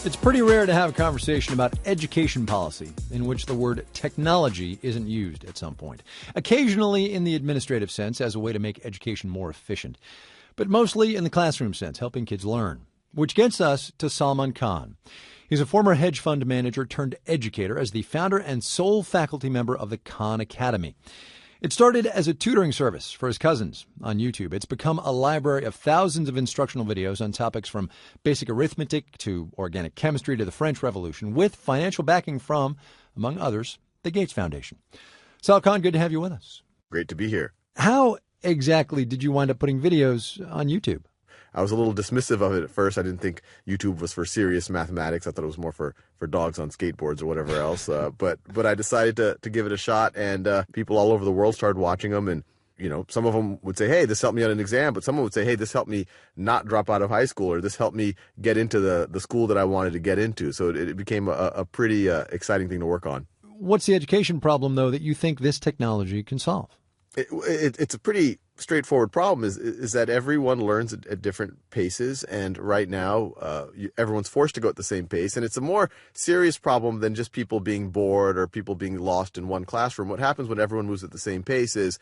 It's pretty rare to have a conversation about education policy in which the word technology isn't used at some point. Occasionally in the administrative sense as a way to make education more efficient, but mostly in the classroom sense, helping kids learn. Which gets us to Salman Khan. He's a former hedge fund manager turned educator as the founder and sole faculty member of the Khan Academy. It started as a tutoring service for his cousins on YouTube. It's become a library of thousands of instructional videos on topics from basic arithmetic to organic chemistry to the French Revolution, with financial backing from, among others, the Gates Foundation. Sal Khan, good to have you with us. Great to be here. How exactly did you wind up putting videos on YouTube? I was a little dismissive of it at first. I didn't think YouTube was for serious mathematics. I thought it was more for dogs on skateboards or whatever else. But I decided to give it a shot, and people all over the world started watching them. And, you know, some of them would say, hey, this helped me on an exam. But someone would say, hey, this helped me not drop out of high school, or this helped me get into the school that I wanted to get into. So it became a pretty exciting thing to work on. What's the education problem, though, that you think this technology can solve? It's a pretty straightforward problem is that everyone learns at different paces, and right now everyone's forced to go at the same pace, and it's a more serious problem than just people being bored or people being lost in one classroom. What happens when everyone moves at the same pace is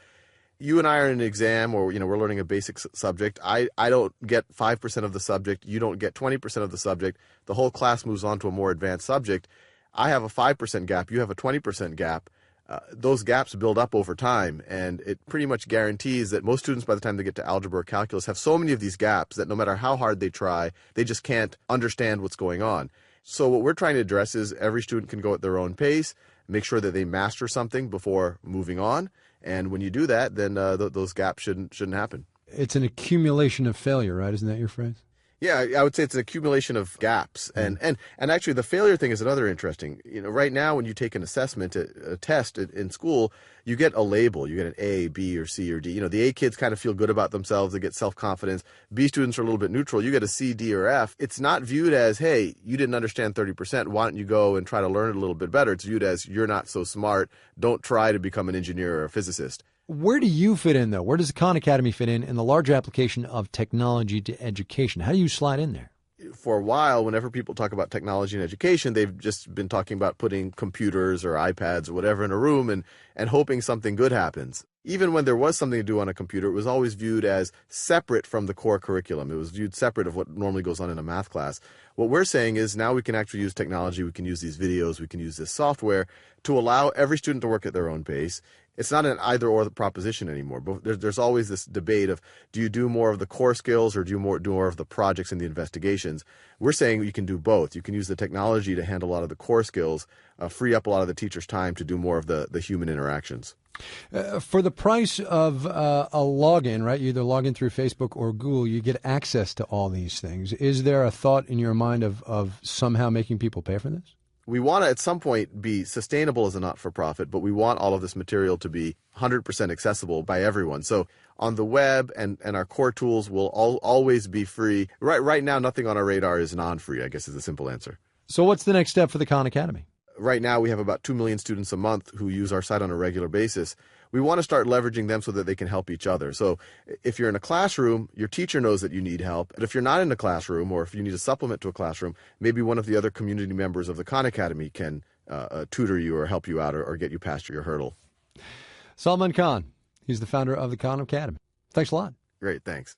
you and I are in an exam, or we're learning a basic subject. I don't get 5% of the subject, you don't get 20% of the subject. The whole class moves on to a more advanced subject. I have a 5% gap, you have a 20% gap. Those gaps build up over time, and it pretty much guarantees that most students, by the time they get to algebra or calculus, have so many of these gaps that no matter how hard they try, they just can't understand what's going on. So what we're trying to address is every student can go at their own pace, make sure that they master something before moving on, and when you do that, then those gaps shouldn't happen. It's an accumulation of failure, right? Isn't that your phrase? Yeah, I would say it's an accumulation of gaps. And actually the failure thing is another interesting. Right now when you take an assessment, a test in school, you get a label. You get an A, B, or C, or D. The A kids kind of feel good about themselves. They get self-confidence. B students are a little bit neutral. You get a C, D, or F. It's not viewed as, hey, you didn't understand 30%. Why don't you go and try to learn it a little bit better? It's viewed as, you're not so smart. Don't try to become an engineer or a physicist. Where do you fit in, though? Where does the Khan Academy fit in the larger application of technology to education? How do you slide in there? For a while, whenever people talk about technology and education, they've just been talking about putting computers or iPads or whatever in a room and hoping something good happens. Even when there was something to do on a computer, it was always viewed as separate from the core curriculum. It was viewed separate of what normally goes on in a math class. What we're saying is now we can actually use technology, we can use these videos, we can use this software to allow every student to work at their own pace. It's not an either-or proposition anymore. But there's always this debate of, do you do more of the core skills or do you do more of the projects and the investigations? We're saying you can do both. You can use the technology to handle a lot of the core skills, free up a lot of the teacher's time to do more of the human interactions. For the price of a login, right? You either log in through Facebook or Google, you get access to all these things. Is there a thought in your mind of somehow making people pay for this? We want to, at some point, be sustainable as a not-for-profit, but we want all of this material to be 100% accessible by everyone. So on the web and our core tools will always be free. Right now, nothing on our radar is non-free, I guess is the simple answer. So what's the next step for the Khan Academy? Right now, we have about 2 million students a month who use our site on a regular basis. We want to start leveraging them so that they can help each other. So if you're in a classroom, your teacher knows that you need help. But if you're not in a classroom, or if you need a supplement to a classroom, maybe one of the other community members of the Khan Academy can tutor you or help you out or get you past your hurdle. Salman Khan, he's the founder of the Khan Academy. Thanks a lot. Great, thanks.